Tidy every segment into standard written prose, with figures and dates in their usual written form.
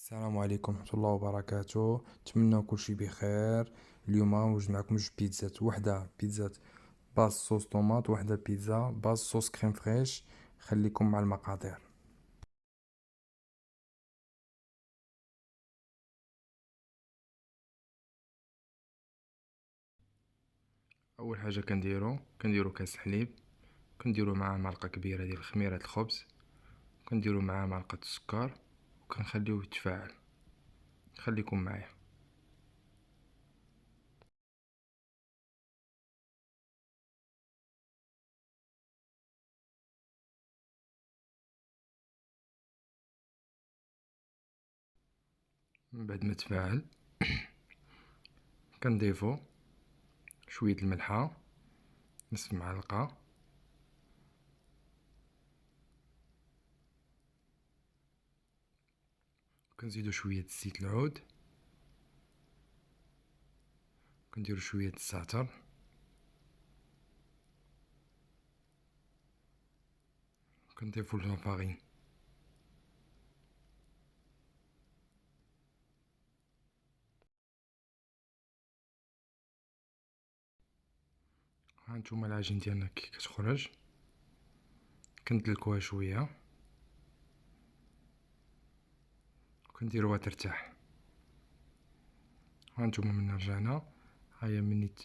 السلام عليكم ورحمة الله وبركاته. نتمنى كل شيء بخير. اليوم وجد معكم جوج بيتزات، وحدة بيتزا باص صوص طوماط، وحدة بيتزا باص صوص كريم فريش. خليكم مع المقادير. اول حاجة كنديرو كاس حليب، كنديرو معاه معلقة كبيرة ديال خميرة الخبز، كنديرو معاه معلقة السكر، وكنخليوه يتفاعل. خليكم معايا. من بعد ما تفاعل كنضيفو شوية الملحة، نصف معلقة، كنزيدو شوية زيت العود، كنديرو شوية الزعتر، كنضيفو الفارين. هانتوما العجين ديالنا كي كتخرج كندلكوها شويه وكنديروها ترتاح. هانتوما من رجعنا، هيا منيت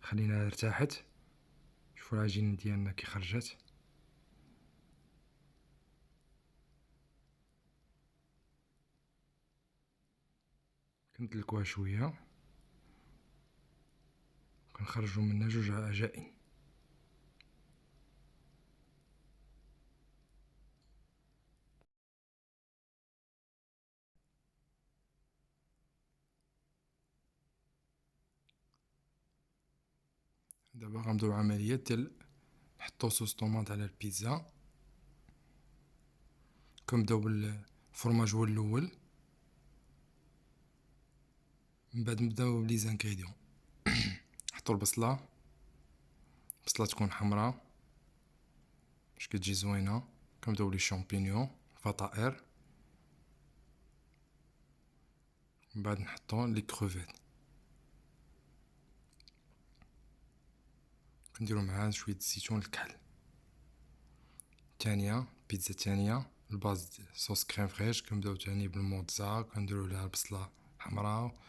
خليناها ارتاحت. شوفوا العجين ديالنا كي خرجت. كندلكوها شويه، كنخرجوا منها جوج عجائن. دابا غنبداو العمليه ديال نحطو صوص طوماط على البيتزا. كنبداو بالفرماج هو الاول، من بعد نبداو لي زانغريديون. نحطو البصله تكون حمراء باش كتجي زوينه. كنبداو لي شامبينيون الفطائر، من بعد نحطو لي كروفيت، كنديرو معاه شويه الزيتون الكحل. تانية بيتزا تانية الباز صوص كريم فريش. كنبداو تاني بالموتزا، كنديرو ليها البصلة حمراء،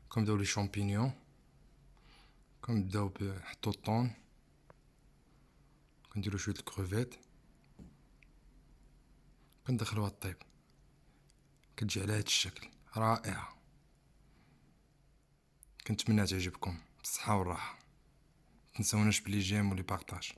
كنبداو لي شامبينيون، كنبداو نحطو الطون، كنديرو شوية الكروفيت، كندخلوها طيب. كتجي على هاد الشكل رائعة. كنتمنى تعجبكم. بالصحة والراحة. متنساوناش بلي جيم ولي بارطاج.